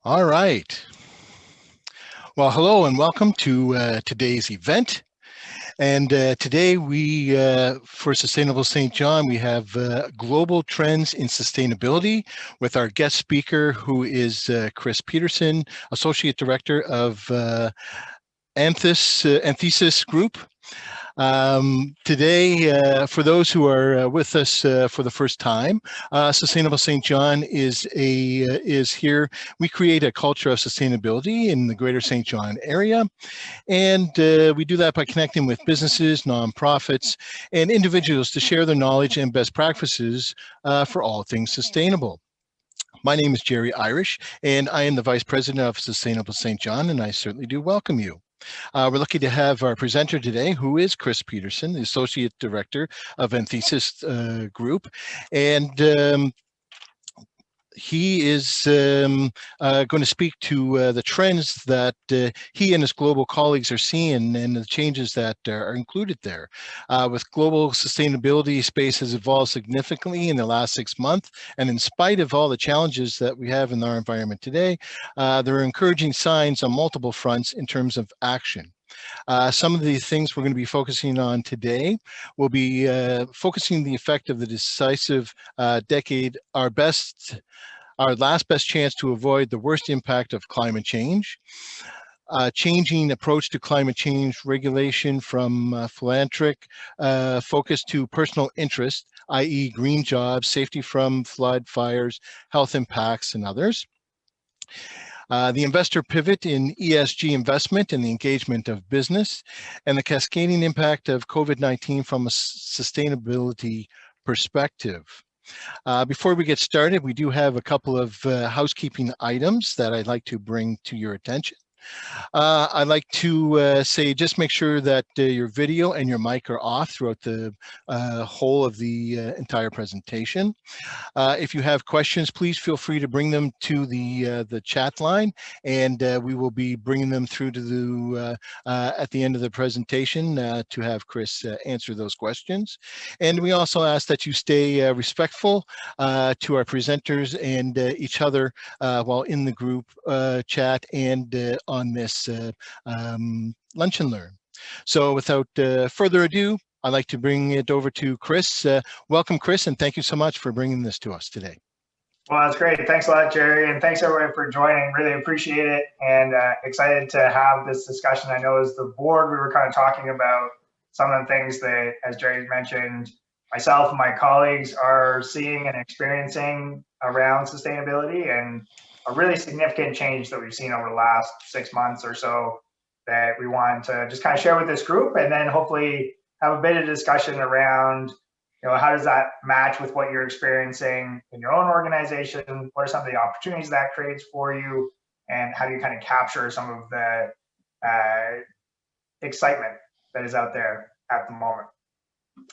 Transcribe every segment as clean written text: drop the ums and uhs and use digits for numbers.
All right. Well, hello and welcome to today's event. And today for Sustainable St. John, we have global trends in sustainability with our guest speaker, who is Chris Peterson, Associate Director of Anthesis Group. Today, for those who are with us for the first time, Sustainable St. John is here. We create a culture of sustainability in the greater St. John area, and we do that by connecting with businesses, nonprofits, and individuals to share their knowledge and best practices for all things sustainable. My name is Jerry Irish, and I am the Vice President of Sustainable St. John, and I certainly do welcome you. We're lucky to have our presenter today, who is Chris Peterson, the Associate Director of Anthesis Group. And he is going to speak to the trends that he and his global colleagues are seeing and the changes that are included there. With global sustainability, space has evolved significantly in the last 6 months, and in spite of all the challenges that we have in our environment today, there are encouraging signs on multiple fronts in terms of action. Some of the things we're going to be focusing on today will be focusing the effect of the decisive decade, our last best chance to avoid the worst impact of climate change, changing approach to climate change regulation from philanthropic focus to personal interest, i.e. green jobs, safety from flood, fires, health impacts, and others. The investor pivot in ESG investment and the engagement of business, and the cascading impact of COVID-19 from a sustainability perspective. Before we get started, we do have a couple of housekeeping items that I'd like to bring to your attention. I'd like to say just make sure that your video and your mic are off throughout the whole of the entire presentation. If you have questions, please feel free to bring them to the chat line, and we will be bringing them through to at the end of the presentation to have Chris answer those questions. And we also ask that you stay respectful to our presenters and each other while in the group chat and on this Lunch and Learn. So without further ado, I'd like to bring it over to Chris. Welcome, Chris, and thank you so much for bringing this to us today. Well, that's great. Thanks a lot, Jerry, and thanks everyone for joining. Really appreciate it, and excited to have this discussion. I know as the board, we were kind of talking about some of the things that, as Jerry mentioned, myself and my colleagues are seeing and experiencing around sustainability, and a really significant change that we've seen over the last 6 months or so that we wanted to just kind of share with this group, and then hopefully have a bit of discussion around, how does that match with what you're experiencing in your own organization? What are some of the opportunities that creates for you? And how do you kind of capture some of the excitement that is out there at the moment?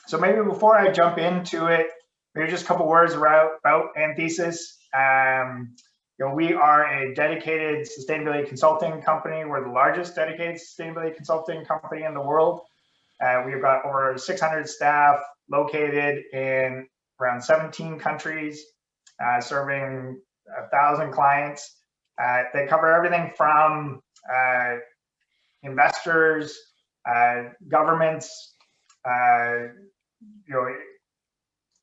So maybe before I jump into it, maybe just a couple words about Anthesis. We are a dedicated sustainability consulting company. We're the largest dedicated sustainability consulting company in the world. We've got over 600 staff located in around 17 countries, serving 1,000 clients. They cover everything from investors, governments,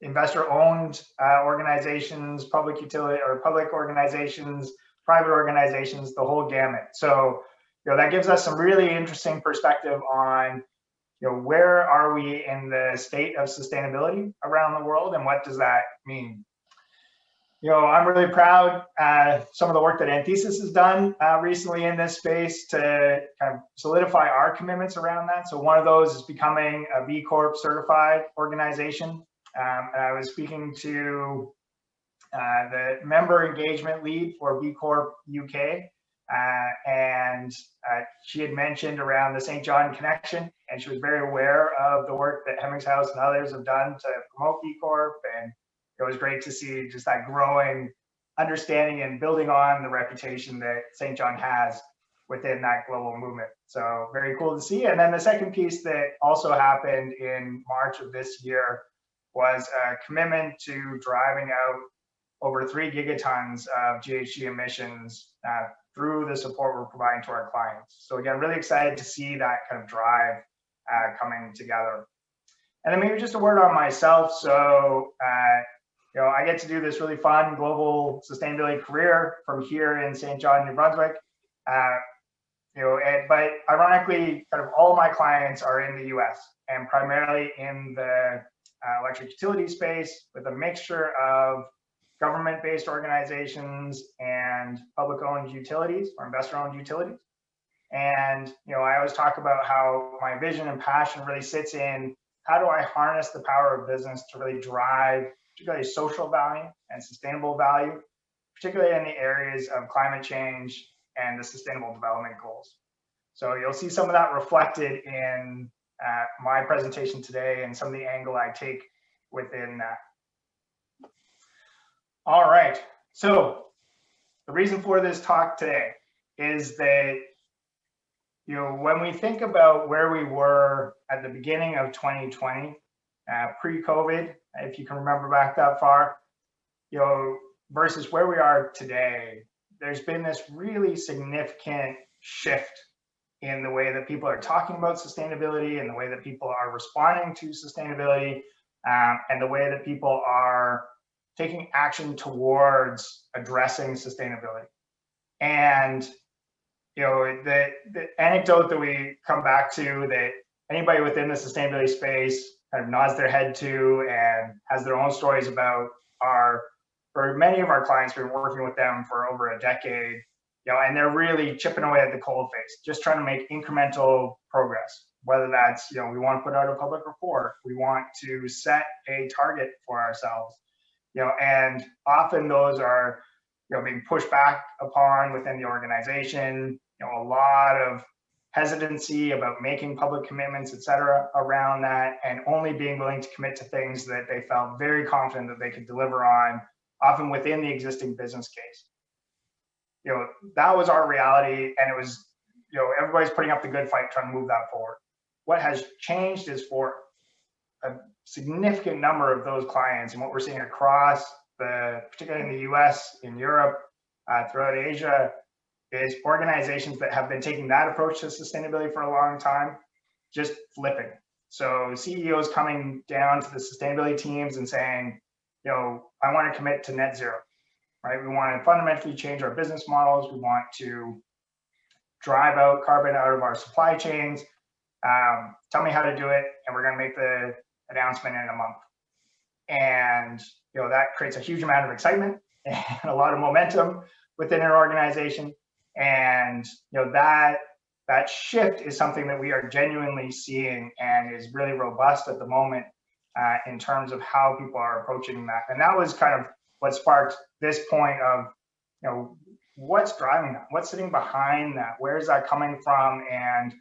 investor-owned organizations, public utility or public organizations, private organizations, the whole gamut. So, that gives us some really interesting perspective on where are we in the state of sustainability around the world, and what does that mean? I'm really proud some of the work that Anthesis has done recently in this space to kind of solidify our commitments around that. So one of those is becoming a BCorp certified organization. And I was speaking to the member engagement lead for BCorp UK, and she had mentioned around the St. John connection, and she was very aware of the work that Hemmings House and others have done to promote BCorp, and it was great to see just that growing understanding and building on the reputation that St. John has within that global movement. So very cool to see. And then the second piece that also happened in March of this year was a commitment to driving out over 3 gigatons of GHG emissions through the support we're providing to our clients. So again, really excited to see that kind of drive coming together. And then maybe just a word on myself. So, I get to do this really fun global sustainability career from here in St. John, New Brunswick. But ironically, kind of all my clients are in the US and primarily in the electric utility space with a mixture of government-based organizations and public-owned utilities or investor-owned utilities. And, I always talk about how my vision and passion really sits in how do I harness the power of business to really drive particularly social value and sustainable value, particularly in the areas of climate change and the sustainable development goals. So you'll see some of that reflected in my presentation today and some of the angle I take within that. All right, so the reason for this talk today is that when we think about where we were at the beginning of 2020, pre-COVID, if you can remember back that far, versus where we are today, there's been this really significant shift in the way that people are talking about sustainability and the way that people are responding to sustainability and the way that people are taking action towards addressing sustainability. And the anecdote that we come back to that anybody within the sustainability space kind of nods their head to and has their own stories about are, for many of our clients, we've been working with them for over a decade, and they're really chipping away at the cold face, just trying to make incremental progress. Whether that's, we want to put out a public report, we want to set a target for ourselves, and often those are being pushed back upon within the organization, a lot of hesitancy about making public commitments, et cetera, around that, and only being willing to commit to things that they felt very confident that they could deliver on, often within the existing business case. That was our reality, and it was, everybody's putting up the good fight trying to move that forward. What has changed is for a significant number of those clients, and what we're seeing across particularly in the US, in Europe, throughout Asia, is organizations that have been taking that approach to sustainability for a long time, just flipping. So CEOs coming down to the sustainability teams and saying, I want to commit to net zero, right? We want to fundamentally change our business models. We want to drive out carbon out of our supply chains. Tell me how to do it, and we're going to make the announcement in a month. And that creates a huge amount of excitement and a lot of momentum within an organization. And that shift is something that we are genuinely seeing and is really robust at the moment in terms of how people are approaching that. And that was kind of what sparked this point of what's driving that, what's sitting behind that, where is that coming from, and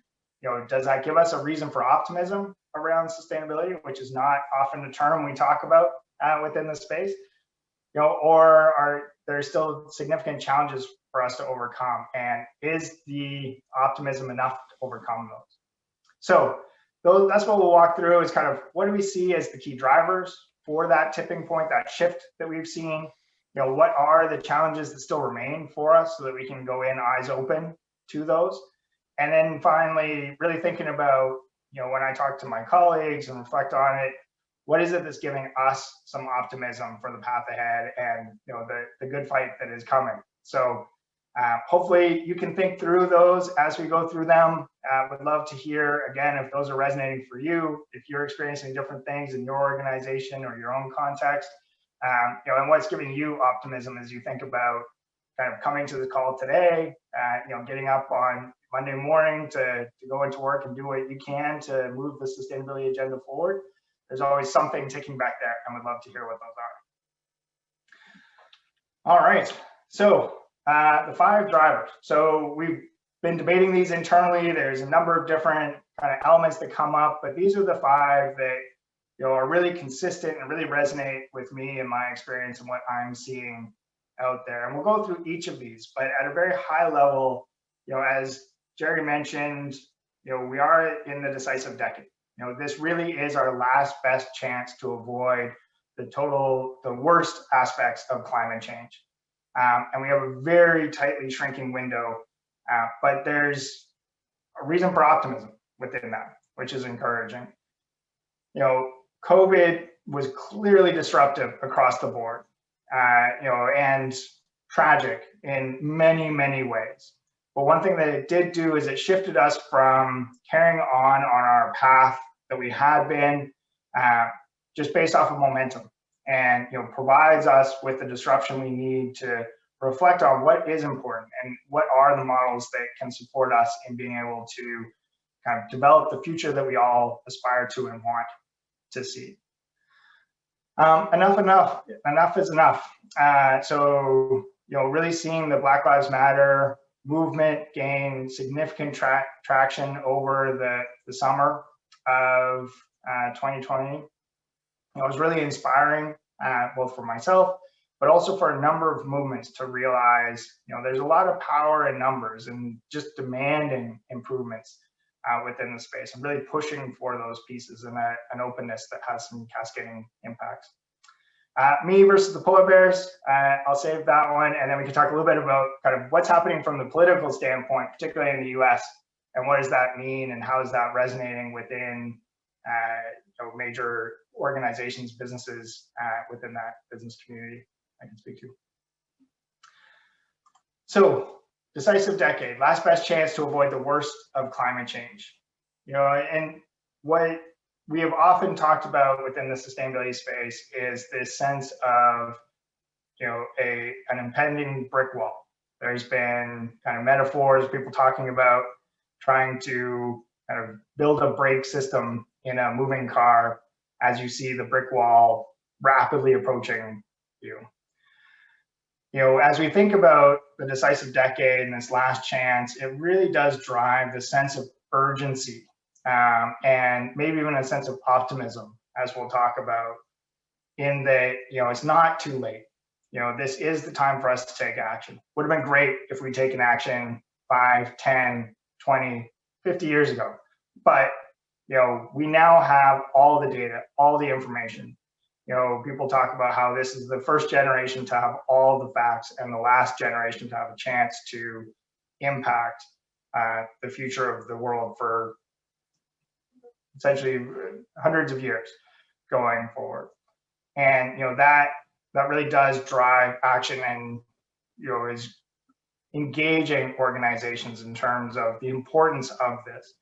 does that give us a reason for optimism around sustainability, which is not often a term we talk about within the space, or are there still significant challenges for us to overcome, and is the optimism enough to overcome those? So that's what we'll walk through, is kind of what do we see as the key drivers for that tipping point, that shift that we've seen. What are the challenges that still remain for us so that we can go in eyes open to those. And then finally, really thinking about, when I talk to my colleagues and reflect on it, what is it that's giving us some optimism for the path ahead and the good fight that is coming. So hopefully you can think through those as we go through them. Would love to hear, again, if those are resonating for you, if you're experiencing different things in your organization or your own context, and what's giving you optimism as you think about kind of coming to the call today, getting up on Monday morning to go into work and do what you can to move the sustainability agenda forward. There's always something ticking back there, and would love to hear what those are. All right, so the 5 drivers. So we've been debating these internally. There's a number of different kind of elements that come up, but these are the 5 that are really consistent and really resonate with me and my experience and what I'm seeing out there. And we'll go through each of these, but at a very high level, as Jerry mentioned, we are in the decisive decade. This really is our last best chance to avoid the worst aspects of climate change. And we have a very tightly shrinking window, but there's a reason for optimism within that, which is encouraging. You know, COVID was clearly disruptive across the board, you know, and tragic in many, many ways. But one thing that it did do is it shifted us from carrying on our path that we had been, just based off of momentum, and you know, provides us with the disruption we need to reflect on what is important and what are the models that can support us in being able to kind of develop the future that we all aspire to and want to see. Enough is enough. So, you know, really seeing the Black Lives Matter movement gain significant traction over the summer of 2020. It was really inspiring, both for myself, but also for a number of movements to realize, you know, there's a lot of power in numbers and just demanding improvements within the space and really pushing for those pieces and an openness that has some cascading impacts. Me versus the polar bears, I'll save that one, and then we can talk a little bit about kind of what's happening from the political standpoint, particularly in the US, and what does that mean and how is that resonating within you know, major organizations, businesses within that business community I can speak to. So, decisive decade, last best chance to avoid the worst of climate change. You know, and what we have often talked about within the sustainability space is this sense of, you know, an impending brick wall. There's been kind of metaphors, people talking about trying to kind of build a brake system in a moving car as you see the brick wall rapidly approaching you. You know, as we think about the decisive decade and this last chance, it really does drive the sense of urgency and maybe even a sense of optimism, as we'll talk about, in that, you know, it's not too late. You know, this is the time for us to take action. Would have been great if we'd taken action 5, 10, 20, 50 years ago. But, you know, we now have all the data, all the information. You know, people talk about how this is the first generation to have all the facts and the last generation to have a chance to impact the future of the world for essentially hundreds of years going forward. And, you know, that really does drive action and, you know, is engaging organizations in terms of the importance of this,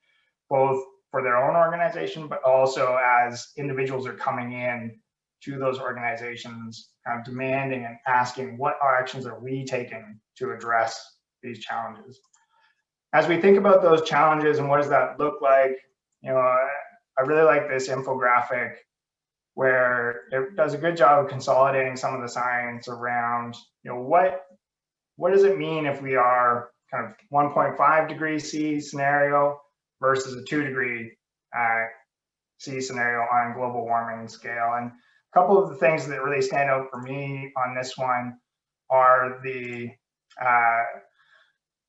both for their own organization, but also as individuals are coming in to those organizations, kind of demanding and asking, what actions are we taking to address these challenges? As we think about those challenges and what does that look like, you know, I really like this infographic where it does a good job of consolidating some of the science around, you know, what does it mean if we are kind of 1.5 degrees C scenario versus a 2 degree C scenario on a global warming scale. And a couple of the things that really stand out for me on this one are the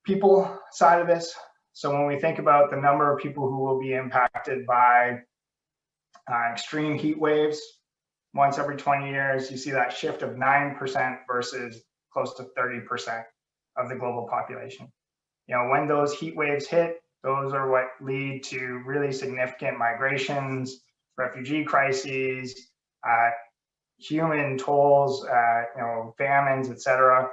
people side of this. So when we think about the number of people who will be impacted by extreme heat waves once every 20 years, you see that shift of 9% versus close to 30% of the global population. You know, when those heat waves hit, those are what lead to really significant migrations, refugee crises, human tolls, you know, famines, etc.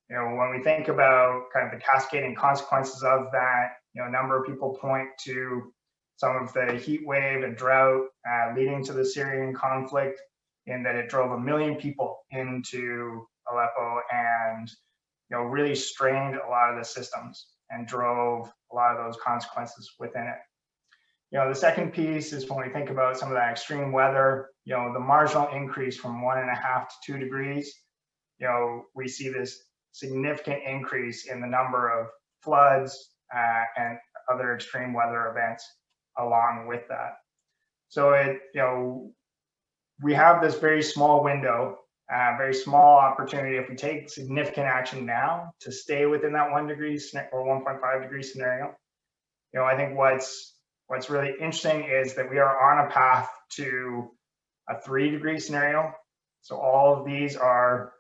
You know, when we think about kind of the cascading consequences of that, you know, a number of people point to some of the heat wave and drought leading to the Syrian conflict, in that it drove 1 million people into Aleppo and, you know, really strained a lot of the systems and drove a lot of those consequences within it. You know, the second piece is when we think about some of that extreme weather, you know, the marginal increase from 1.5 to 2 degrees, you know, we see this significant increase in the number of floods and other extreme weather events along with that. So it, you know, we have this very small window, very small opportunity if we take significant action now to stay within that 1 degree or 1.5 degree scenario. You know, I think what's really interesting is that we are on a path to a 3 degree scenario So all of these are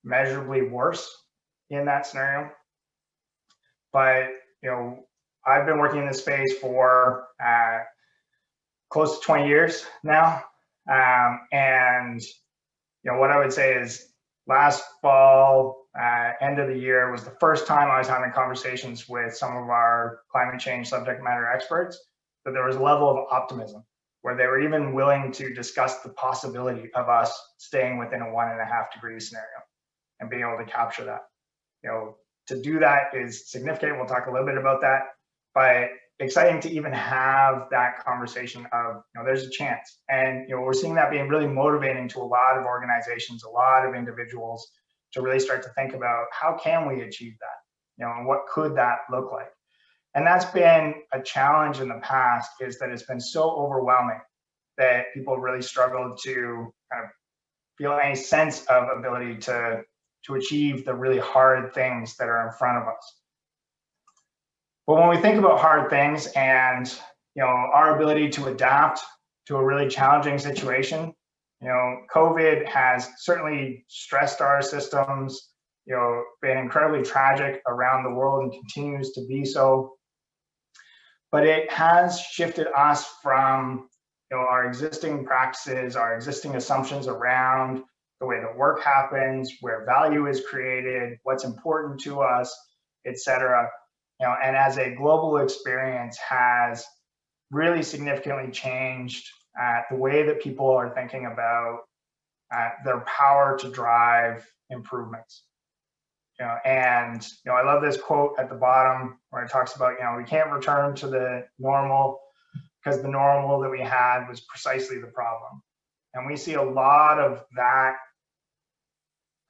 measurably worse in that scenario. But, I've been working in this space for close to 20 years now. And, what I would say is last fall, end of the year was the first time I was having conversations with some of our climate change subject matter experts, that there was a level of optimism where they were even willing to discuss the possibility of us staying within a 1.5 degree scenario and being able to capture that. To do that is significant. We'll talk a little bit about that, but exciting to even have that conversation of, there's a chance. And, we're seeing that being really motivating to a lot of organizations, a lot of individuals, to really start to think about how can we achieve that, and what could that look like? And that's been a challenge in the past, is that it's been so overwhelming that people really struggled to kind of feel any sense of ability to achieve the really hard things that are in front of us. But when we think about hard things and, our ability to adapt to a really challenging situation, COVID has certainly stressed our systems, been incredibly tragic around the world and continues to be so. But it has shifted us from, our existing practices, our existing assumptions around the way that work happens, where value is created, what's important to us, et cetera. And as a global experience has really significantly changed the way that people are thinking about their power to drive improvements. And I love this quote at the bottom where it talks about, we can't return to the normal because the normal that we had was precisely the problem. And we see a lot of that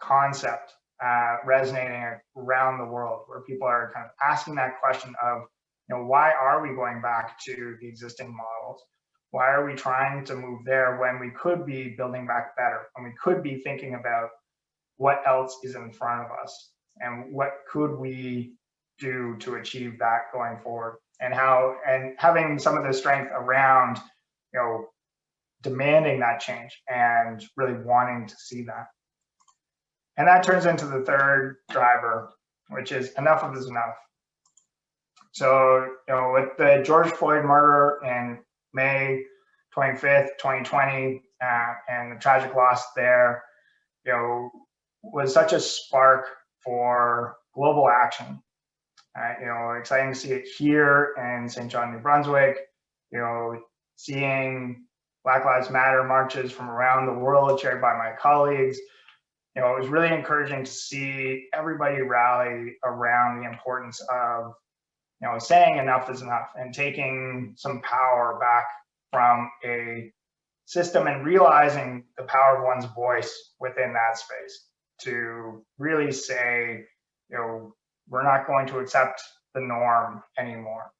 concept resonating around the world, where people are kind of asking that question of, why are we going back to the existing models? Why are we trying to move there when we could be building back better, and we could be thinking about what else is in front of us and what could we do to achieve that going forward, and having some of the strength around, demanding that change and really wanting to see that. And that turns into the third driver, which is enough of is enough. So, with the George Floyd murder in May 25th, 2020, and the tragic loss there, was such a spark for global action. Exciting to see it here in St. John, New Brunswick, seeing Black Lives Matter marches from around the world chaired by my colleagues. It was really encouraging to see everybody rally around the importance of, saying enough is enough and taking some power back from a system and realizing the power of one's voice within that space to really say, we're not going to accept the norm anymore.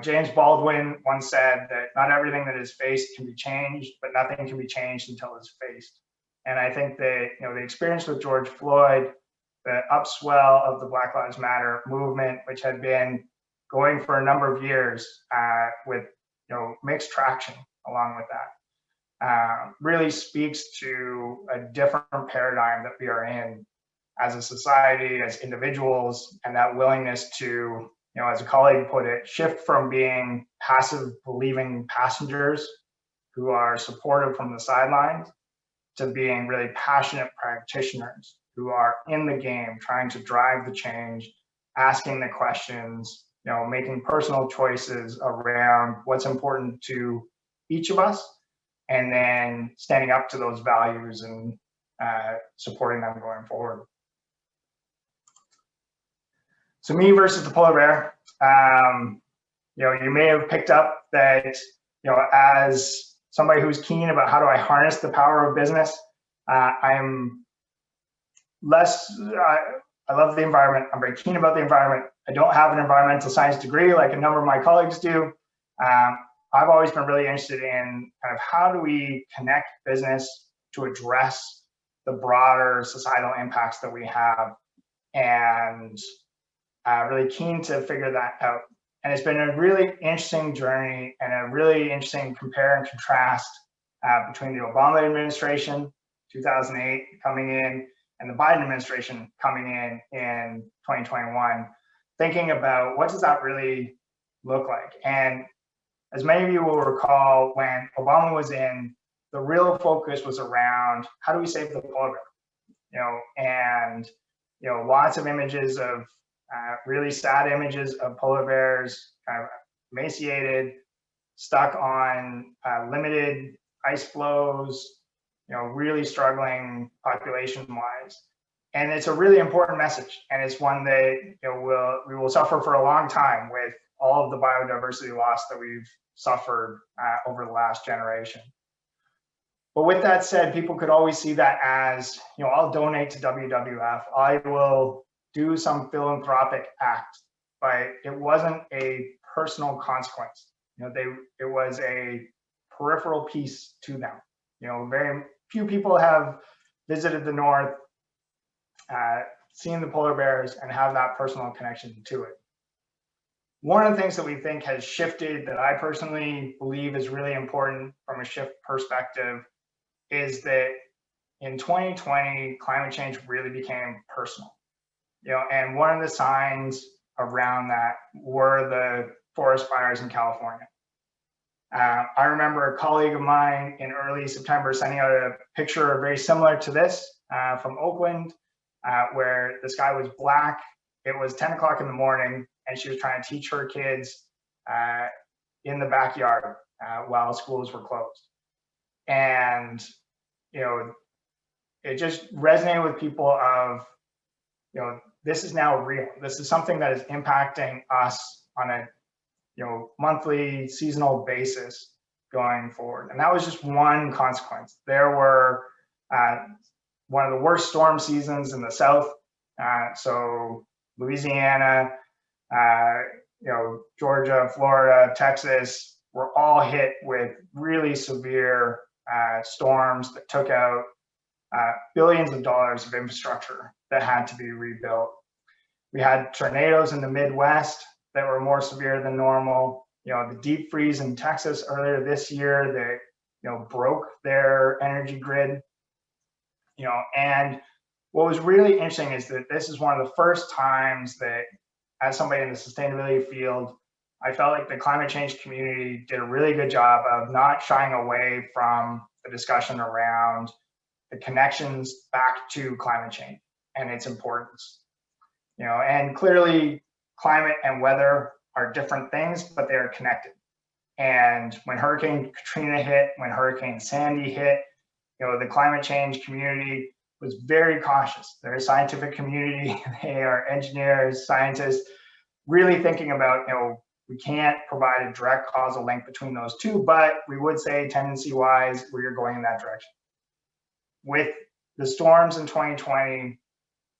James Baldwin once said that not everything that is faced can be changed, but nothing can be changed until it's faced. And I think that, the experience with George Floyd, the upswell of the Black Lives Matter movement, which had been going for a number of years with, mixed traction along with that, really speaks to a different paradigm that we are in as a society, as individuals, and that willingness to, as a colleague put it, shift from being passive believing passengers who are supportive from the sidelines to being really passionate practitioners who are in the game, trying to drive the change, asking the questions, making personal choices around what's important to each of us, and then standing up to those values and supporting them going forward. So me versus the polar bear. You may have picked up that, as somebody who's keen about how do I harness the power of business, I'm less, I love the environment. I'm very keen about the environment. I don't have an environmental science degree like a number of my colleagues do. I've always been really interested in kind of how do we connect business to address the broader societal impacts that we have, and really keen to figure that out. And it's been a really interesting journey and a really interesting compare and contrast between the Obama administration 2008 coming in, and the Biden administration coming in 2021, thinking about what does that really look like. And as many of you will recall, when Obama was in, the real focus was around how do we save the polar bear, and lots of images of really sad images of polar bears kind of emaciated, stuck on limited ice flows, really struggling population-wise. And it's a really important message, and it's one that we will suffer for a long time with all of the biodiversity loss that we've suffered over the last generation. But with that said, people could always see that as, I'll donate to WWF, I will do some philanthropic act, but it wasn't a personal consequence. It was a peripheral piece to them. Very few people have visited the North, seen the polar bears, and have that personal connection to it. One of the things that we think has shifted that I personally believe is really important from a shift perspective is that in 2020, climate change really became personal. And one of the signs around that were the forest fires in California. I remember a colleague of mine in early September sending out a picture very similar to this from Oakland, where the sky was black. It was 10 o'clock in the morning, and she was trying to teach her kids in the backyard while schools were closed. And, it just resonated with people of, this is now real. This is something that is impacting us on a, monthly, seasonal basis going forward. And that was just one consequence. There were one of the worst storm seasons in the South. So Louisiana, Georgia, Florida, Texas were all hit with really severe storms that took out billions of dollars of infrastructure that had to be rebuilt. We had tornadoes in the Midwest that were more severe than normal. The deep freeze in Texas earlier this year that broke their energy grid. And what was really interesting is that this is one of the first times that, as somebody in the sustainability field, I felt like the climate change community did a really good job of not shying away from the discussion around the connections back to climate change and its importance. And clearly climate and weather are different things, but they are connected. And when Hurricane Katrina hit, when Hurricane Sandy hit, the climate change community was very cautious. They're a scientific community. They are engineers, scientists, really thinking about, we can't provide a direct causal link between those two, but we would say tendency-wise, we are going in that direction. With the storms in 2020,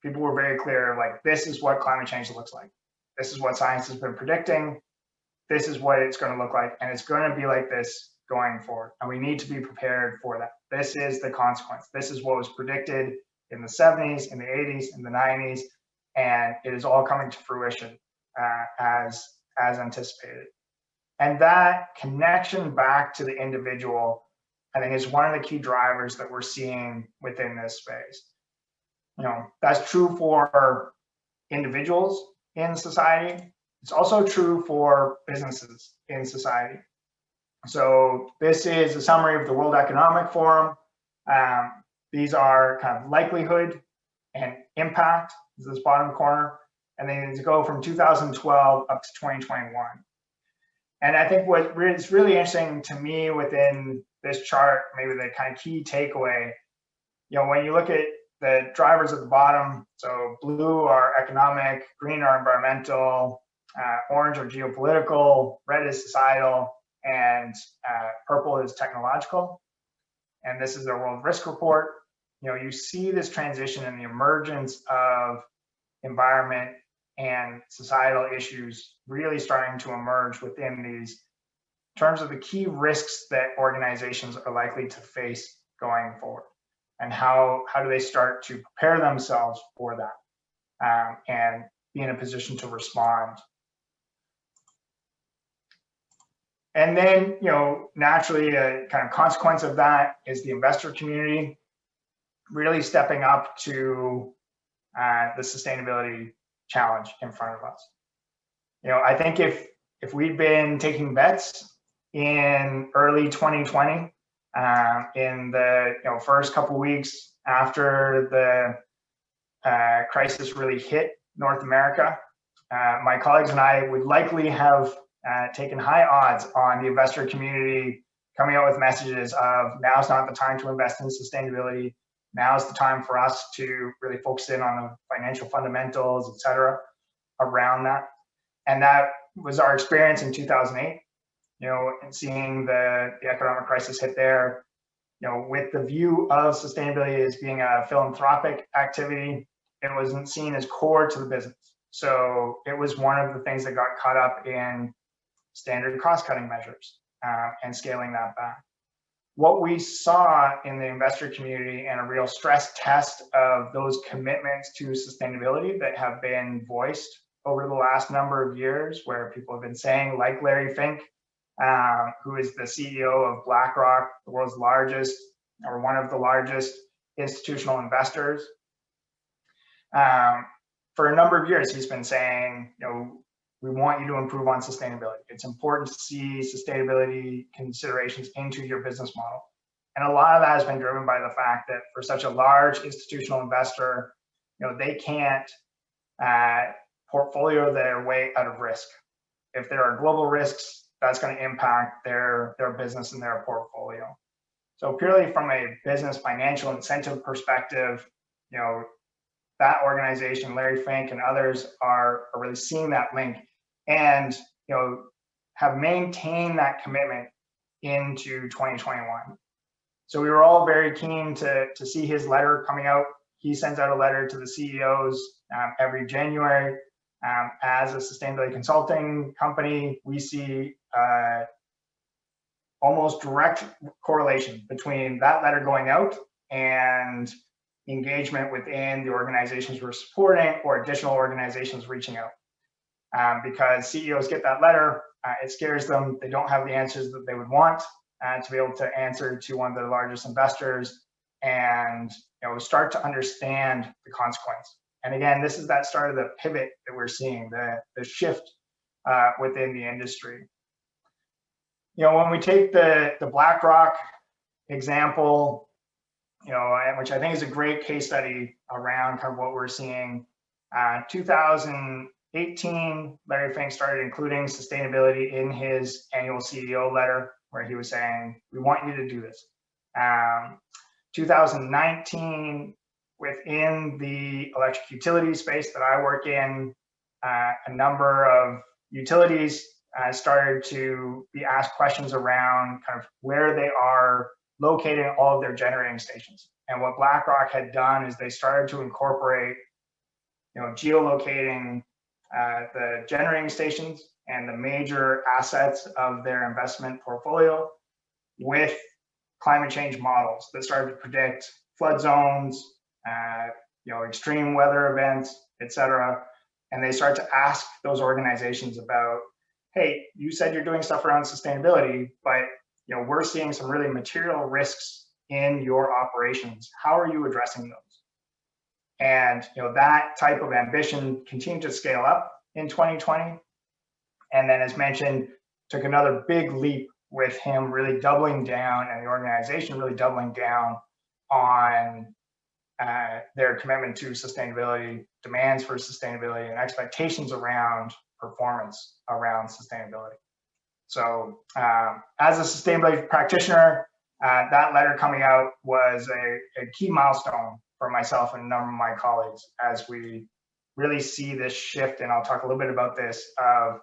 people were very clear, like, this is what climate change looks like. This is what science has been predicting. This is what it's going to look like. And it's going to be like this going forward. And we need to be prepared for that. This is the consequence. This is what was predicted in the 70s, in the 80s, in the 90s. And it is all coming to fruition as anticipated. And that connection back to the individual, I think, is one of the key drivers that we're seeing within this space. That's true for individuals in society. It's also true for businesses in society. So this is a summary of the World Economic Forum. These are kind of likelihood and impact, is this bottom corner, and then to go from 2012 up to 2021. And I think what is really interesting to me within this chart, maybe the kind of key takeaway, when you look at the drivers at the bottom, so blue are economic, green are environmental, orange are geopolitical, red is societal, and purple is technological. And this is their World Risk Report. You see this transition in the emergence of environment and societal issues really starting to emerge within these in terms of the key risks that organizations are likely to face going forward. And how do they start to prepare themselves for that and be in a position to respond. And then, naturally, a kind of consequence of that is the investor community. really stepping up to the sustainability challenge in front of us. I think if we'd been taking bets in early 2020, in the first couple weeks after the crisis really hit North America, my colleagues and I would likely have taken high odds on the investor community coming out with messages of now's not the time to invest in sustainability. Now's the time for us to really focus in on the financial fundamentals, et cetera, around that. And that was our experience in 2008, and seeing the economic crisis hit there, with the view of sustainability as being a philanthropic activity, it wasn't seen as core to the business. So it was one of the things that got caught up in standard cost-cutting measures and scaling that back. What we saw in the investor community and a real stress test of those commitments to sustainability that have been voiced over the last number of years, where people have been saying, like Larry Fink, who is the CEO of BlackRock, the world's largest, or one of the largest institutional investors. For a number of years, he's been saying, we want you to improve on sustainability. It's important to see sustainability considerations into your business model. And a lot of that has been driven by the fact that for such a large institutional investor, they can't portfolio their way out of risk. If there are global risks, that's going to impact their business and their portfolio. So purely from a business financial incentive perspective, that organization, Larry Fink and others, are really seeing that link and have maintained that commitment into 2021. So we were all very keen to see his letter coming out. He sends out a letter to the CEOs every January. As a sustainability consulting company, we see almost direct correlation between that letter going out and engagement within the organizations we're supporting or additional organizations reaching out. Because CEOs get that letter, it scares them. They don't have the answers that they would want to be able to answer to one of their largest investors, and start to understand the consequence. And again, this is that start of the pivot that we're seeing, the shift within the industry. When we take the BlackRock example, which I think is a great case study around kind of what we're seeing. 2018, Larry Fink started including sustainability in his annual CEO letter, where he was saying, we want you to do this. 2019, within the electric utility space that I work in, a number of utilities started to be asked questions around kind of where they are locating all of their generating stations. And what BlackRock had done is they started to incorporate, geolocating the generating stations and the major assets of their investment portfolio with climate change models that started to predict flood zones, extreme weather events, et cetera. And they start to ask those organizations about, hey, you said you're doing stuff around sustainability, but we're seeing some really material risks in your operations. How are you addressing those? And that type of ambition continued to scale up in 2020. And then, as mentioned, took another big leap with him really doubling down, and the organization really doubling down on their commitment to sustainability, demands for sustainability, and expectations around performance around sustainability. So as a sustainability practitioner, that letter coming out was a key milestone for myself and a number of my colleagues as we really see this shift, and I'll talk a little bit about this, of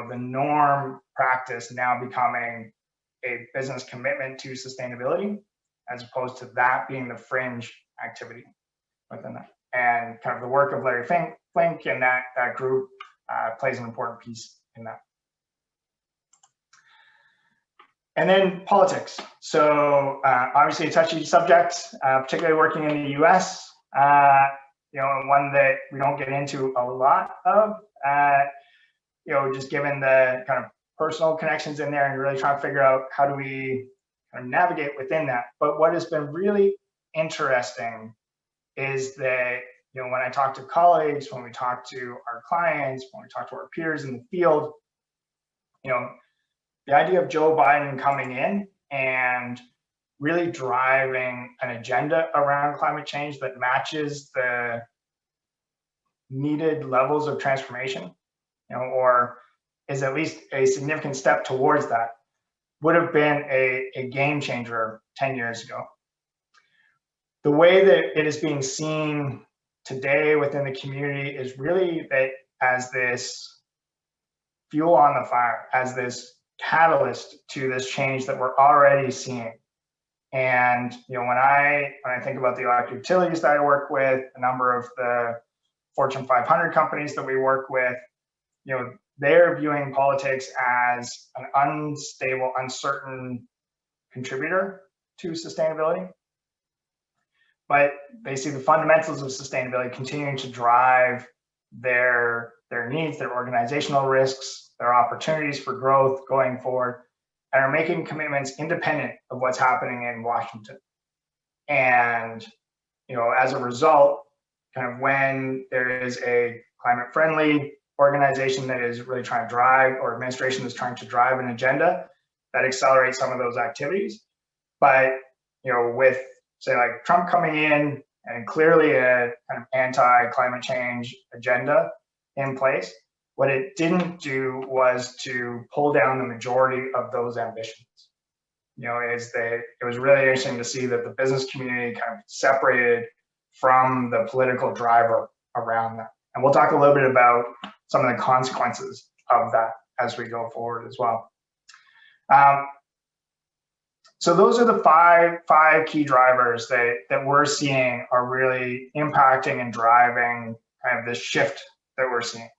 the norm practice now becoming a business commitment to sustainability, as opposed to that being the fringe activity within that. And kind of the work of Larry Fink and that group plays an important piece in that. And then politics. So obviously a touchy subject, particularly working in the US, and one that we don't get into a lot of, just given the kind of personal connections in there and really trying to figure out how do we kind of navigate within that. But what has been really interesting is that, you know, when I talk to colleagues, when we talk to our clients, when we talk to our peers in the field, you know, the idea of Joe Biden coming in and really driving an agenda around climate change that matches the needed levels of transformation, you know, or is at least a significant step towards that, would have been a game changer 10 years ago. The way that it is being seen today within the community is really that as this fuel on the fire, as this catalyst to this change that we're already seeing. And you know, when I think about the electric utilities that I work with, a number of the Fortune 500 companies that we work with, you know, they're viewing politics as an unstable, uncertain contributor to sustainability. But they see the fundamentals of sustainability continuing to drive their needs, their organizational risks, their opportunities for growth going forward, and are making commitments independent of what's happening in Washington. And, you know, as a result, kind of when there is a climate friendly organization that is really trying to drive, or administration that's trying to drive an agenda, that accelerates some of those activities. But, you know, with say like Trump coming in and clearly a kind of anti-climate change agenda in place, what it didn't do was to pull down the majority of those ambitions. You know, it was really interesting to see that the business community kind of separated from the political driver around that. And we'll talk a little bit about some of the consequences of that as we go forward as well. So those are the five key drivers that we're seeing are really impacting and driving kind of this shift that we're seeing.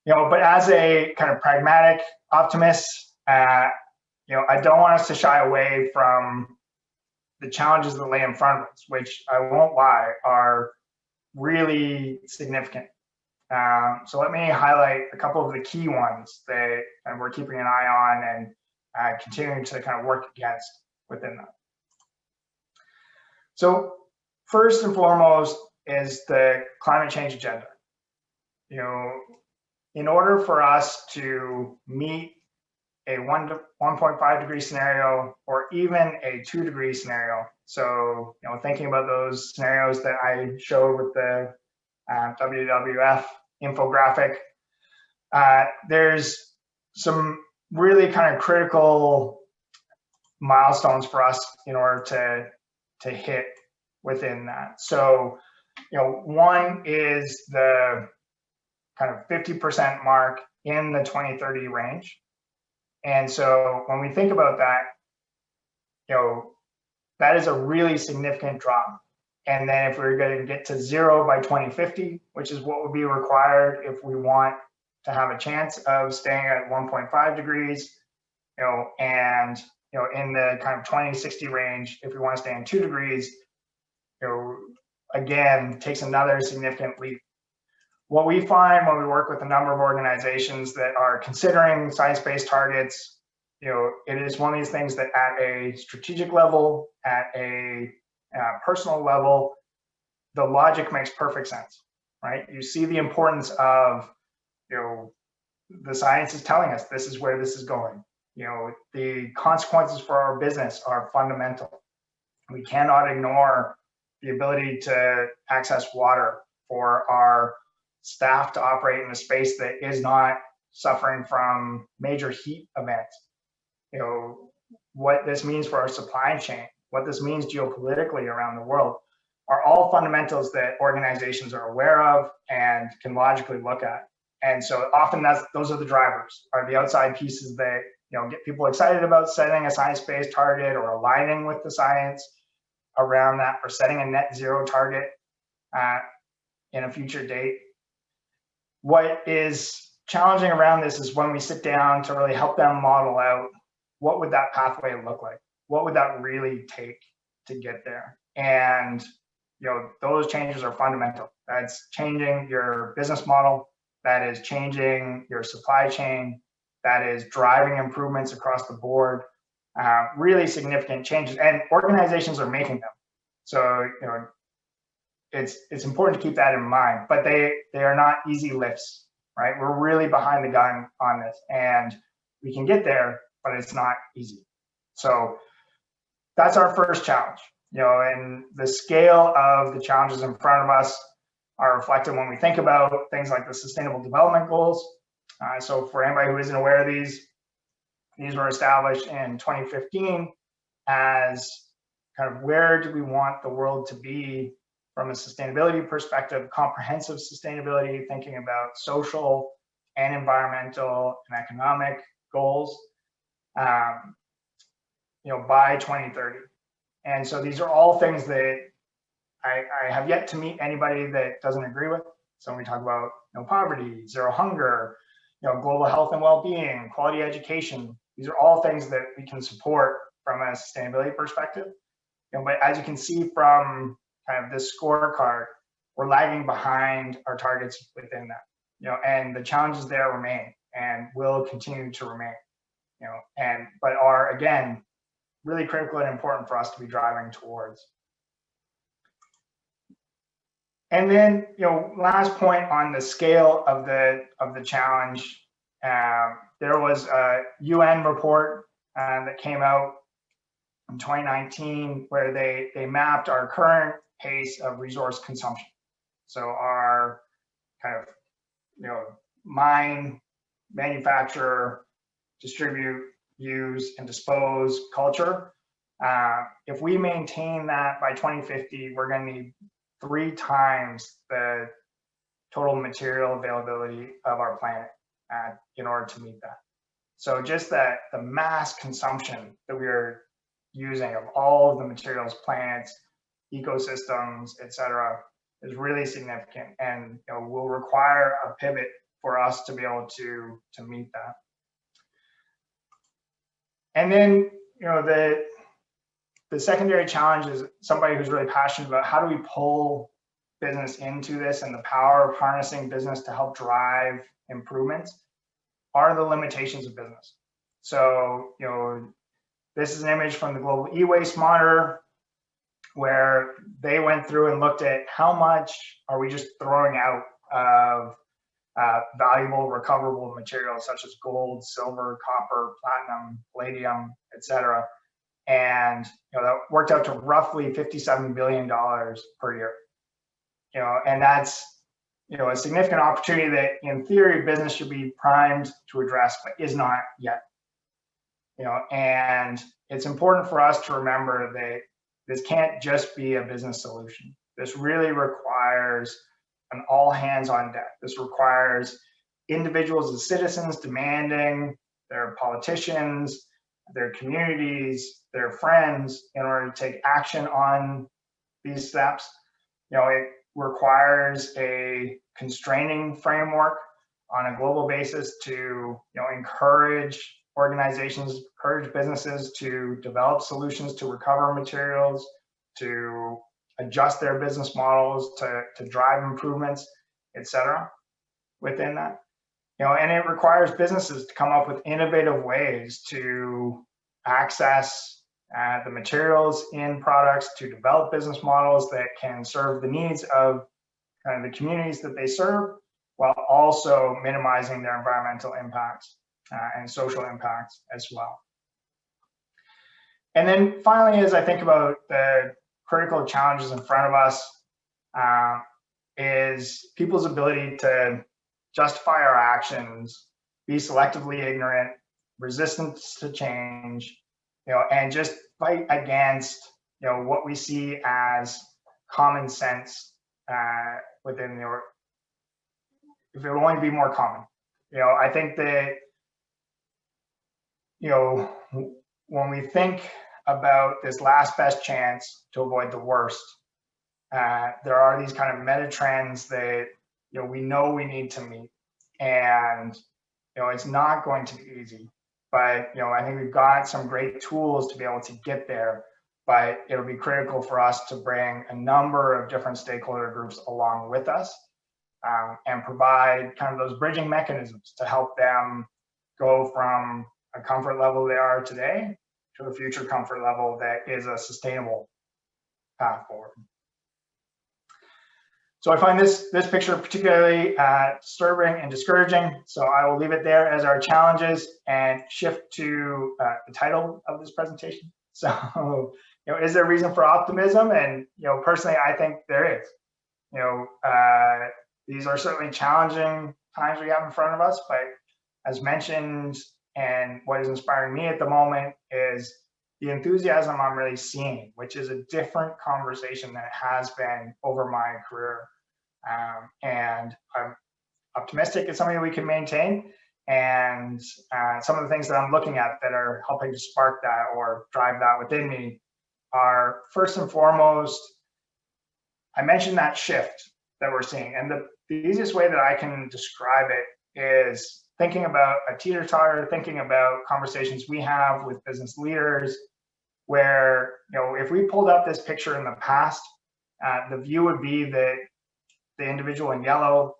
You know, but as a kind of pragmatic optimist, you know, I don't want us to shy away from the challenges that lay in front of us, which I won't lie are really significant. So let me highlight a couple of the key ones that we're keeping an eye on and continuing to kind of work against within that. So first and foremost is the climate change agenda. You know, in order for us to meet a 1 to 1.5 degree scenario, or even a 2 degree scenario. So, you know, thinking about those scenarios that I showed with the WWF infographic, there's some really kind of critical milestones for us in order to hit within that. So, you know, one is the kind of 50% mark in the 2030 range. And so when we think about that, you know, that is a really significant drop. And then if we're going to get to 0 by 2050, which is what would be required if we want to have a chance of staying at 1.5 degrees, you know, and, you know, in the kind of 2060 range, if we want to stay in 2 degrees, you know, again, takes another significant leap. What we find when we work with a number of organizations that are considering science-based targets, you know, it is one of these things that at a strategic level, at a personal level, the logic makes perfect sense, right? You see the importance of, you know, the science is telling us this is where this is going. You know, the consequences for our business are fundamental. We cannot ignore the ability to access water for our staff to operate in a space that is not suffering from major heat events. You know, what this means for our supply chain, what this means geopolitically around the world are all fundamentals that organizations are aware of and can logically look at. And so often those are the drivers, are the outside pieces that, you know, get people excited about setting a science-based target or aligning with the science around that, or setting a net zero target in a future date. What is challenging around this is when we sit down to really help them model out what would that pathway look like? What would that really take to get there? And, you know, those changes are fundamental. That's changing your business model. That is changing your supply chain. That is driving improvements across the board. Really significant changes, and organizations are making them. So, it's important to keep that in mind, but they are not easy lifts, right? We're really behind the gun on this, and we can get there, but it's not easy. So that's our first challenge, and the scale of the challenges in front of us are reflected when we think about things like the Sustainable Development Goals. So for anybody who isn't aware of these were established in 2015 as kind of where do we want the world to be from a sustainability perspective, comprehensive sustainability, thinking about social and environmental and economic goals, by 2030. And so these are all things that I have yet to meet anybody that doesn't agree with. So when we talk about no poverty, zero hunger, global health and well-being, quality education, these are all things that we can support from a sustainability perspective. But as you can see from kind of this scorecard, we're lagging behind our targets within that, and the challenges there remain and will continue to remain, but are, again, really critical and important for us to be driving towards. And then, last point on the scale of the challenge, there was a UN report that came out in 2019 where they mapped our current pace of resource consumption. So our kind of, mine, manufacture, distribute, use, and dispose culture. If we maintain that by 2050, we're going to need 3 times the total material availability of our planet in order to meet that. So just that the mass consumption that we are using of all of the materials, plants, ecosystems, etc., is really significant, and will require a pivot for us to be able to meet that. And then, the secondary challenge is somebody who's really passionate about how do we pull business into this, and the power of harnessing business to help drive improvements are the limitations of business. So, this is an image from the Global E-Waste Monitor, where they went through and looked at how much are we just throwing out of valuable recoverable materials such as gold, silver, copper, platinum, palladium, etc. And that worked out to roughly $57 billion per year. And that's a significant opportunity that in theory business should be primed to address, but is not yet. And it's important for us to remember that this can't just be a business solution. This really requires an all hands on deck. This requires individuals as citizens demanding their politicians, their communities, their friends in order to take action on these steps. It requires a constraining framework on a global basis to encourage organizations, encourage businesses to develop solutions to recover materials, to adjust their business models to drive improvements, etc. within that. And it requires businesses to come up with innovative ways to access the materials in products, to develop business models that can serve the needs of kind of the communities that they serve, while also minimizing their environmental impacts and social impacts as well. And then finally, as I think about the critical challenges in front of us, is people's ability to justify our actions, be selectively ignorant, resistant to change, and just fight against, what we see as common sense within the, if it would only be more common. I think that, when we think about this last best chance to avoid the worst, there are these kind of meta trends that, we know we need to meet, and, it's not going to be easy, but, I think we've got some great tools to be able to get there, but it'll be critical for us to bring a number of different stakeholder groups along with us, and provide kind of those bridging mechanisms to help them go from a comfort level they are today to a future comfort level that is a sustainable path forward. So I find this picture particularly disturbing and discouraging. So I will leave it there as our challenges and shift to the title of this presentation. So, is there reason for optimism? And, personally, I think there is. These are certainly challenging times we have in front of us, but as mentioned, and what is inspiring me at the moment is the enthusiasm I'm really seeing, which is a different conversation than it has been over my career. And I'm optimistic it's something that we can maintain. And some of the things that I'm looking at that are helping to spark that or drive that within me are, first and foremost, I mentioned that shift that we're seeing. And the easiest way that I can describe it is thinking about a teeter-totter, thinking about conversations we have with business leaders, where, if we pulled up this picture in the past, the view would be that the individual in yellow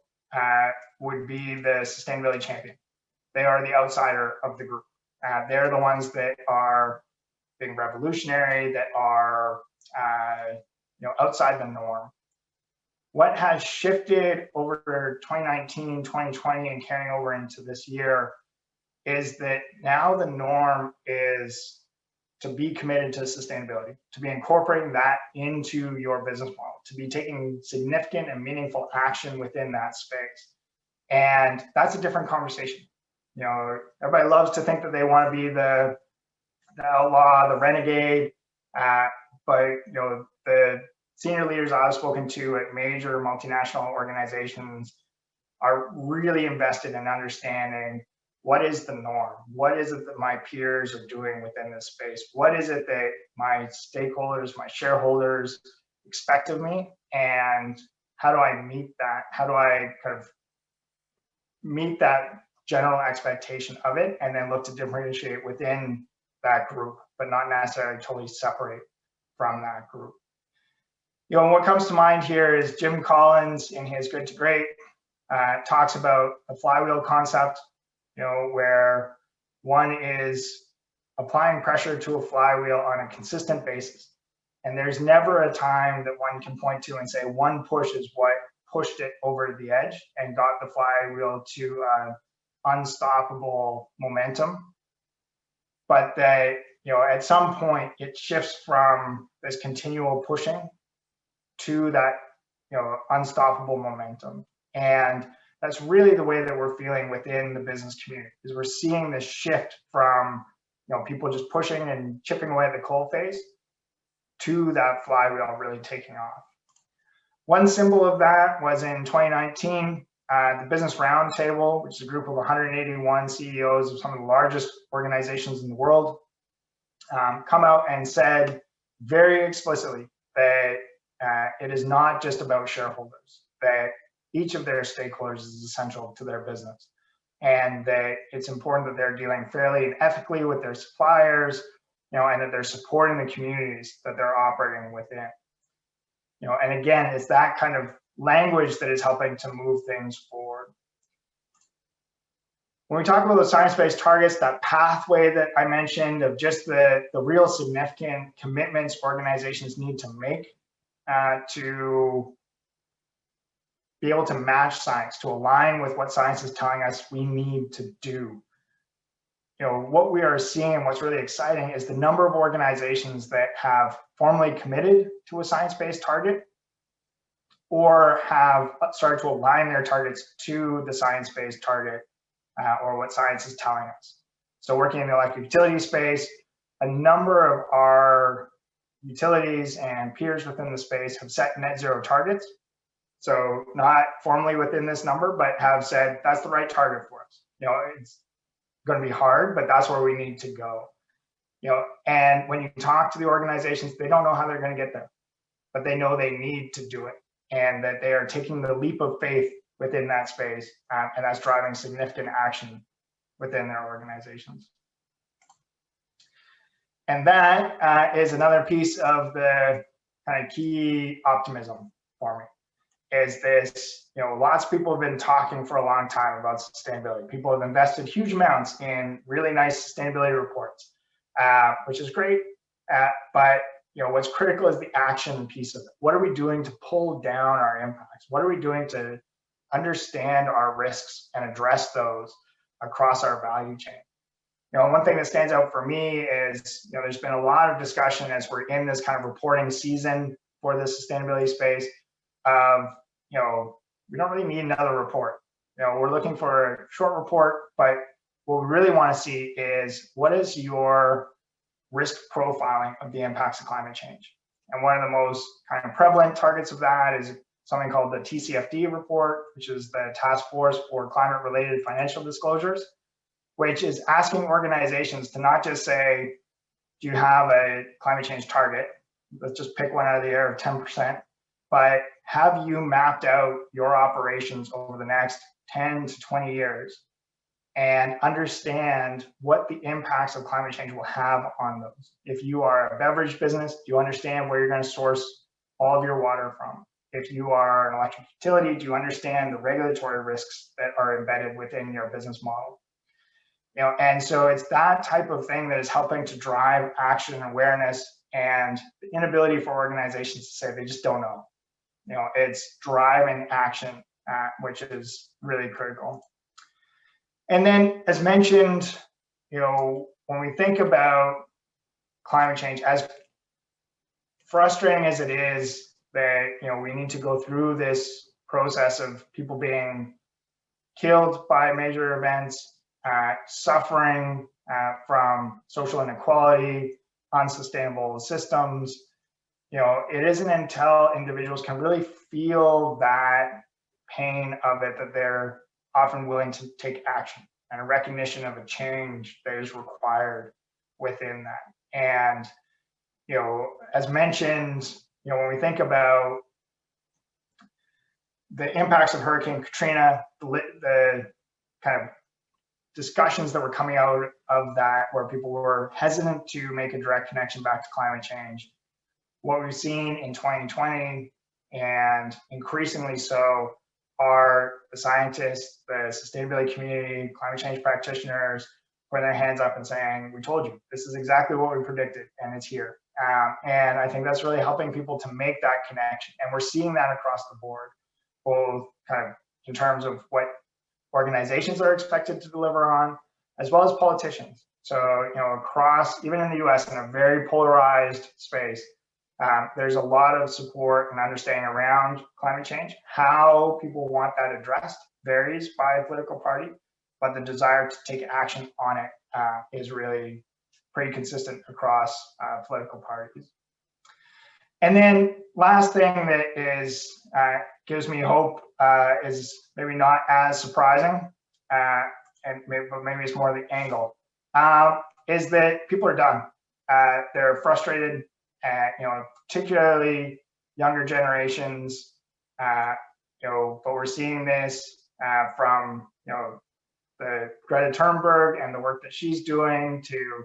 would be the sustainability champion. They are the outsider of the group. They're the ones that are being revolutionary, that are outside the norm. What has shifted over 2019, 2020, and carrying over into this year is that now the norm is to be committed to sustainability, to be incorporating that into your business model, to be taking significant and meaningful action within that space. And that's a different conversation. Everybody loves to think that they want to be the outlaw, the renegade, but the senior leaders I've spoken to at major multinational organizations are really invested in understanding what is the norm? What is it that my peers are doing within this space? What is it that my stakeholders, my shareholders expect of me? And how do I meet that? How do I kind of meet that general expectation of it, and then look to differentiate within that group, but not necessarily totally separate from that group? What comes to mind here is Jim Collins in his Good to Great talks about the flywheel concept, where one is applying pressure to a flywheel on a consistent basis. And there's never a time that one can point to and say one push is what pushed it over the edge and got the flywheel to unstoppable momentum. But that, at some point it shifts from this continual pushing to that, unstoppable momentum. And that's really the way that we're feeling within the business community, is we're seeing this shift from, people just pushing and chipping away at the coal face to that flywheel really taking off. One symbol of that was in 2019, the Business Roundtable, which is a group of 181 CEOs of some of the largest organizations in the world, come out and said very explicitly that it is not just about shareholders, that each of their stakeholders is essential to their business, and that it's important that they're dealing fairly and ethically with their suppliers, and that they're supporting the communities that they're operating within. And again, it's that kind of language that is helping to move things forward. When we talk about the science-based targets, that pathway that I mentioned of just the real significant commitments organizations need to make to be able to match science, to align with what science is telling us we need to do. What we are seeing, what's really exciting, is the number of organizations that have formally committed to a science-based target or have started to align their targets to the science-based target or what science is telling us. So working in the electric utility space, a number of our utilities and peers within the space have set net zero targets. So not formally within this number, but have said that's the right target for us. It's going to be hard, but that's where we need to go. And when you talk to the organizations, they don't know how they're going to get there, but they know they need to do it, and that they are taking the leap of faith within that space, and that's driving significant action within their organizations. And that is another piece of the kind of key optimism for me. Is this, lots of people have been talking for a long time about sustainability. People have invested huge amounts in really nice sustainability reports, which is great. But what's critical is the action piece of it. What are we doing to pull down our impacts? What are we doing to understand our risks and address those across our value chain? One thing that stands out for me is, there's been a lot of discussion as we're in this kind of reporting season for the sustainability space of, we don't really need another report. We're looking for a short report, but what we really want to see is, what is your risk profiling of the impacts of climate change? And one of the most kind of prevalent targets of that is something called the TCFD report, which is the Task Force for Climate-Related Financial Disclosures, which is asking organizations to not just say, do you have a climate change target? Let's just pick one out of the air of 10%, but have you mapped out your operations over the next 10 to 20 years and understand what the impacts of climate change will have on those? If you are a beverage business, do you understand where you're going to source all of your water from? If you are an electric utility, do you understand the regulatory risks that are embedded within your business model? And so it's that type of thing that is helping to drive action and awareness, and the inability for organizations to say they just don't know. It's driving action, which is really critical. And then, as mentioned, when we think about climate change, as frustrating as it is that, we need to go through this process of people being killed by major events, suffering from social inequality, unsustainable systems, it isn't until individuals can really feel that pain of it that they're often willing to take action, and a recognition of a change that is required within that. And, as mentioned, when we think about the impacts of Hurricane Katrina, the kind of discussions that were coming out of that, where people were hesitant to make a direct connection back to climate change, what we've seen in 2020, and increasingly so, are the scientists, the sustainability community, climate change practitioners putting their hands up and saying, we told you, this is exactly what we predicted, and it's here. And I think that's really helping people to make that connection. And we're seeing that across the board, both kind of in terms of what organizations are expected to deliver on, as well as politicians. So, across, even in the US, in a very polarized space, there's a lot of support and understanding around climate change. How people want that addressed varies by political party, but the desire to take action on it is really pretty consistent across political parties. And then last thing that is gives me hope is maybe not as surprising, but maybe it's more the angle, is that people are done. They're frustrated. Particularly younger generations, but we're seeing this from, the Greta Thunberg and the work that she's doing to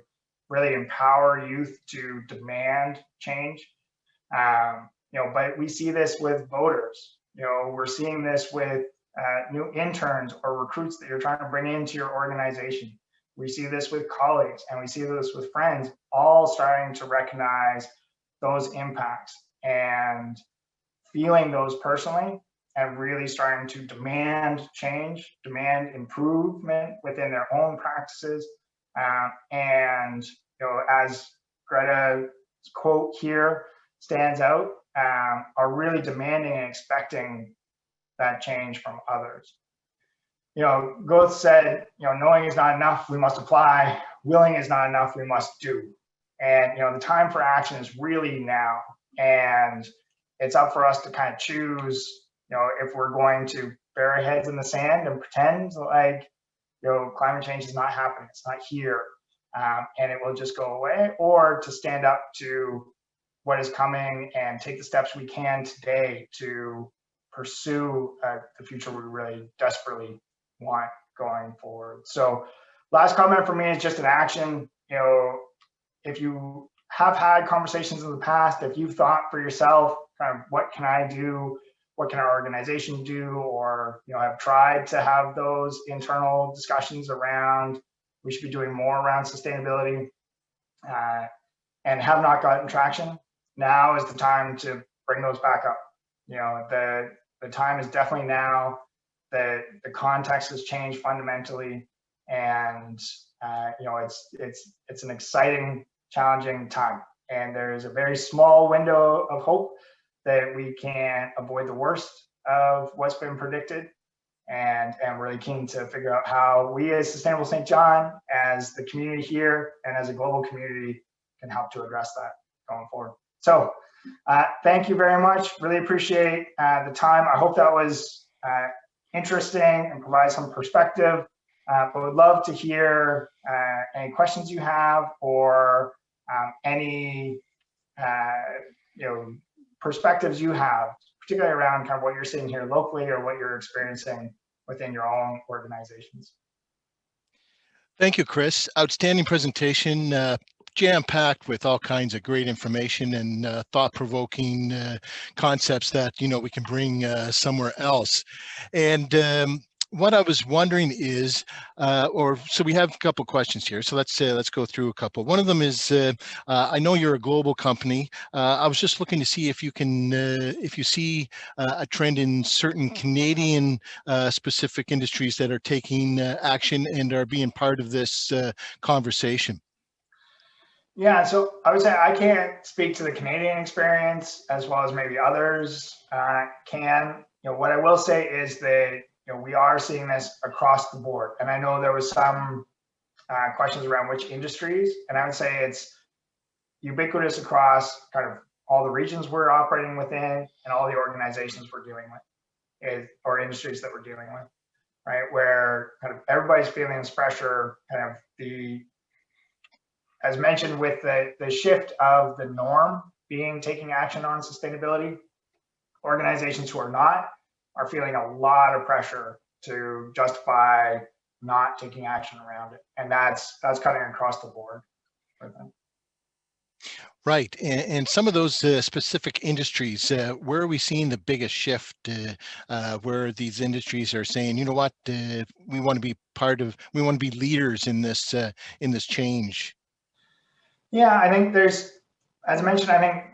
really empower youth to demand change. But we see this with voters. We're seeing this with new interns or recruits that you're trying to bring into your organization. We see this with colleagues, and we see this with friends, all starting to recognize those impacts and feeling those personally, and really starting to demand change, demand improvement within their own practices. And, as Greta's quote here stands out, are really demanding and expecting that change from others. Goethe said, knowing is not enough, we must apply. Willing is not enough, we must do. And, the time for action is really now. And it's up for us to kind of choose, if we're going to bury our heads in the sand and pretend like, climate change is not happening, it's not here, and it will just go away, or to stand up to what is coming and take the steps we can today to pursue the future we really desperately want going forward. So last comment for me is just an action. If you have had conversations in the past, if you've thought for yourself, kind of what can I do, what can our organization do, or have tried to have those internal discussions around we should be doing more around sustainability, and have not gotten traction, now is the time to bring those back up. The time is definitely now. The context has changed fundamentally, and it's an exciting, challenging time. And there's a very small window of hope that we can avoid the worst of what's been predicted. And I'm really keen to figure out how we as Sustainable St. John, as the community here, and as a global community can help to address that going forward. So thank you very much. Really appreciate the time. I hope that was interesting and provide some perspective. But would love to hear any questions you have, or any perspectives you have, particularly around kind of what you're seeing here locally or what you're experiencing within your own organizations. Thank you, Chris. Outstanding presentation, jam-packed with all kinds of great information and thought-provoking concepts that we can bring somewhere else. And what I was wondering is, so we have a couple questions here. So let's go through a couple. One of them is, I know you're a global company. I was just looking to see if you can, if you see a trend in certain Canadian specific industries that are taking action and are being part of this conversation. Yeah, so I would say I can't speak to the Canadian experience as well as maybe others can. What I will say is that we are seeing this across the board. And I know there was some questions around which industries, and I would say it's ubiquitous across kind of all the regions we're operating within and all the organizations we're dealing with, or industries that we're dealing with, right? Where kind of everybody's feeling this pressure, kind of as mentioned, with the shift of the norm being taking action on sustainability, organizations who are not are feeling a lot of pressure to justify not taking action around it. And that's cutting across the board for them. Right. And some of those specific industries, where are we seeing the biggest shift, where these industries are saying, you know what, we want to be we want to be leaders in this change? Yeah, I think there's, as I mentioned, I think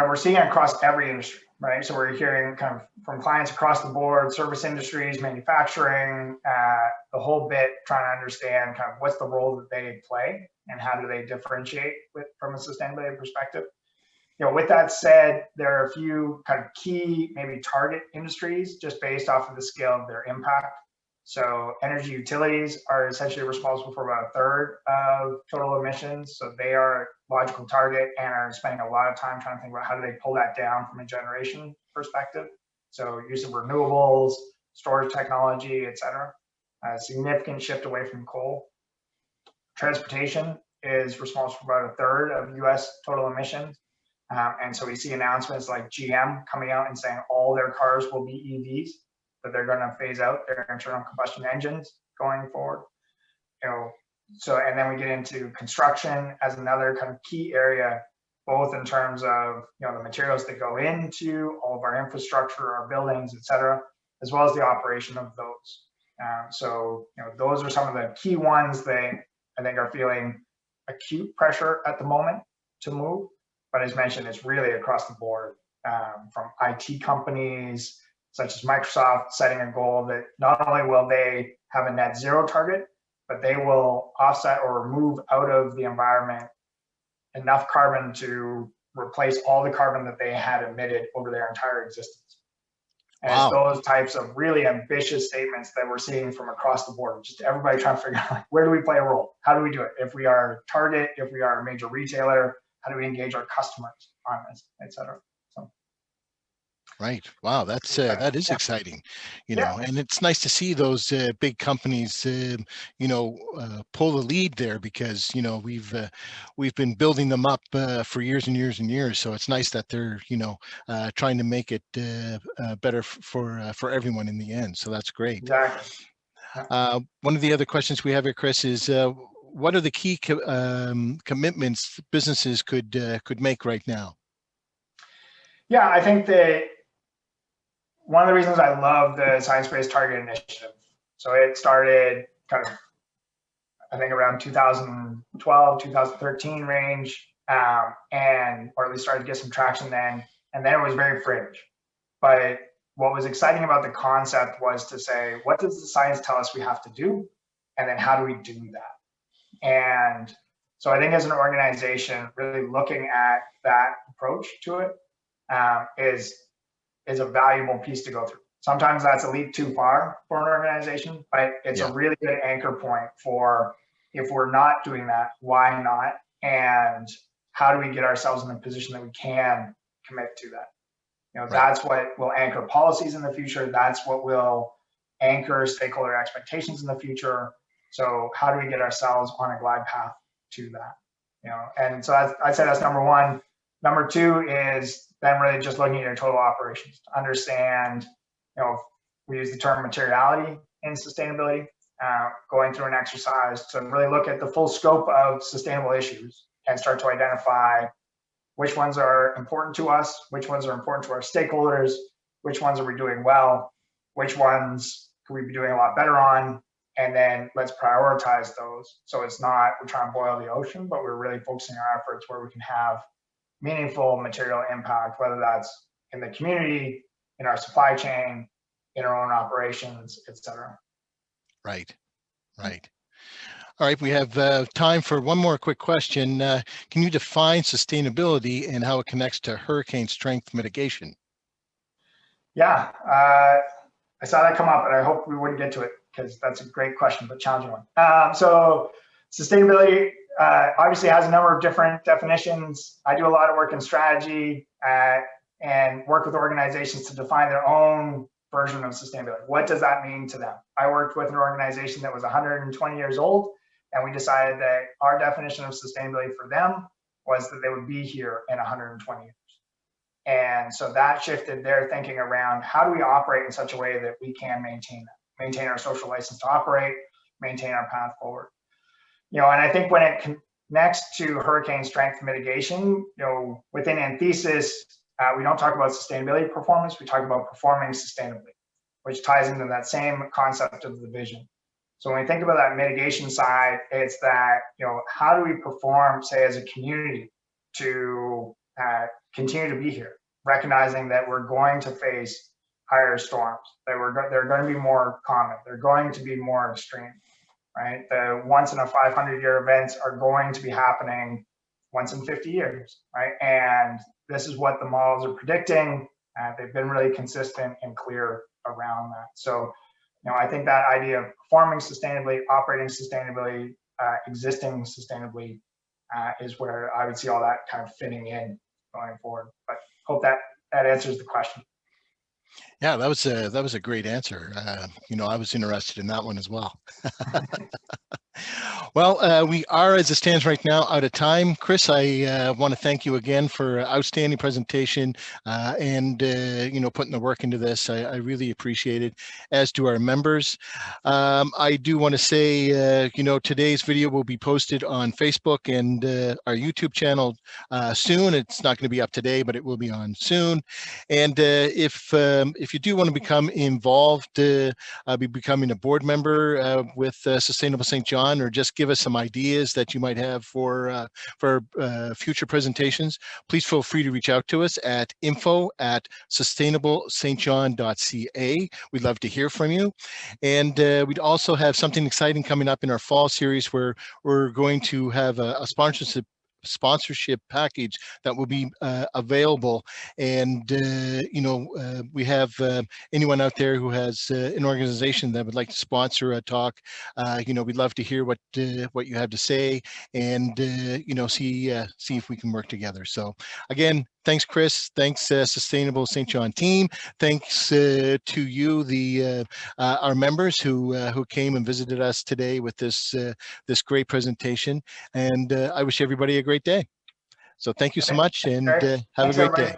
we're seeing it across every industry, right? So we're hearing kind of from clients across the board, service industries, manufacturing, the whole bit, trying to understand kind of what's the role that they play and how do they differentiate from a sustainability perspective. With that said, there are a few kind of key, maybe target industries just based off of the scale of their impact. So energy utilities are essentially responsible for about a third of total emissions. So they are a logical target and are spending a lot of time trying to think about how do they pull that down from a generation perspective. So use of renewables, storage technology, et cetera. A significant shift away from coal. Transportation is responsible for about a third of US total emissions. And so we see announcements like GM coming out and saying all their cars will be EVs, that they're going to phase out their internal combustion engines going forward. So, and then we get into construction as another kind of key area, both in terms of the materials that go into all of our infrastructure, our buildings, et cetera, as well as the operation of those. So those are some of the key ones that I think are feeling acute pressure at the moment to move. But as mentioned, it's really across the board, from IT companies such as Microsoft setting a goal that not only will they have a net zero target, but they will offset or remove out of the environment enough carbon to replace all the carbon that they had emitted over their entire existence. And wow. It's those types of really ambitious statements that we're seeing from across the board, just everybody trying to figure out, like, where do we play a role? How do we do it? If we are Target, if we are a major retailer, how do we engage our customers on this, et cetera? Right. Wow. That is exciting, and it's nice to see those big companies, pull the lead there, because, we've been building them up for years and years and years. So it's nice that they're, trying to make it better for everyone in the end. So that's great. Exactly. One of the other questions we have here, Chris, is what are the key commitments businesses could make right now? Yeah, I think that one of the reasons I love the Science-Based Target Initiative, so it started kind of, I think, around 2012, 2013 range, or at least started to get some traction then. And then it was very fringe. But what was exciting about the concept was to say, what does the science tell us we have to do? And then how do we do that? And so I think as an organization, really looking at that approach to it is a valuable piece to go through. Sometimes that's a leap too far for an organization, but it's a really good anchor point for, if we're not doing that, why not? And how do we get ourselves in a position that we can commit to that? You know, that's what will anchor policies in the future. That's what will anchor stakeholder expectations in the future. So how do we get ourselves on a glide path to that? You know, and so I'd say that's number one. Number two is then really just looking at your total operations to understand, you know, we use the term materiality in sustainability, going through an exercise to really look at the full scope of sustainable issues and start to identify which ones are important to us, which ones are important to our stakeholders, which ones are we doing well, which ones could we be doing a lot better on, and then let's prioritize those. So it's not we're trying to boil the ocean, but we're really focusing our efforts where we can have meaningful material impact, whether that's in the community, in our supply chain, in our own operations, et cetera. Right, right. All right, we have time for one more quick question. Can you define sustainability and how it connects to hurricane strength mitigation? Yeah, I saw that come up, and I hope we wouldn't get to it because that's a great question, but challenging one. So sustainability obviously has a number of different definitions. I do a lot of work in strategy and work with organizations to define their own version of sustainability. What does that mean to them? I worked with an organization that was 120 years old, and we decided that our definition of sustainability for them was that they would be here in 120 years. And so that shifted their thinking around how do we operate in such a way that we can maintain our social license to operate, maintain our path forward. You know, and I think when it connects to hurricane strength mitigation, you know, within Anthesis, we don't talk about sustainability performance, we talk about performing sustainably, which ties into that same concept of the vision. So when we think about that mitigation side, it's that, you know, how do we perform, say, as a community to continue to be here, recognizing that we're going to face higher storms, that they're going to be more common, they're going to be more extreme, right? The once in a 500-year events are going to be happening once in 50 years, right? And this is what the models are predicting. They've been really consistent and clear around that. So, you know, I think that idea of performing sustainably, operating sustainably, existing sustainably is where I would see all that kind of fitting in going forward. But hope that answers the question. Yeah, that was a great answer. You know, I was interested in that one as well. Well, we are, as it stands right now, out of time. Chris, I want to thank you again for outstanding presentation and, you know, putting the work into this. I really appreciate it, as do our members. I do want to say, you know, today's video will be posted on Facebook and our YouTube channel soon. It's not going to be up today, but it will be on soon. And if you do want to become involved, be becoming a board member with Sustainable St. John, or just give us some ideas that you might have for future presentations, please feel free to reach out to us at info@sustainablestjohn.ca. We'd love to hear from you. And we'd also have something exciting coming up in our fall series where we're going to have a sponsorship package that will be available. And you know, we have anyone out there who has an organization that would like to sponsor a talk, you know, we'd love to hear what you have to say, and you know, see if we can work together. So again, thanks, Chris. Thanks, Sustainable St. John team. Thanks to you, our members who came and visited us today with this great presentation. And I wish everybody a great day. So thank you so much, and have a great day.